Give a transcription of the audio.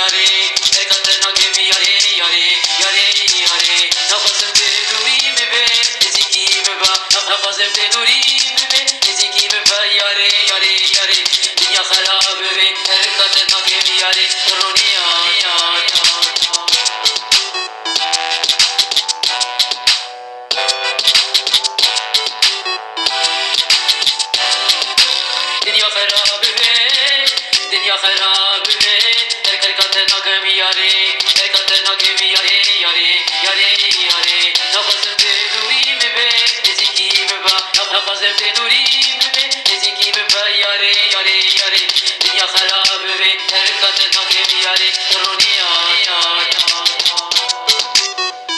yare Ekatena gemi yare yare yare yare Nafasım te durim be Ezikim ba Nafasım te durim be Ezikim ba yare yare yare Dünya harab be Ekatena gemi yare Roniya Dünya harab be Dünya harab be Ekatena gemi yare Ekatena gemi yare yare yare yare Nafasım te durim be Ezikim ba Nafasım te durim be Ezikim ba yare yare yare Dünya harab be Ekatena gemi yare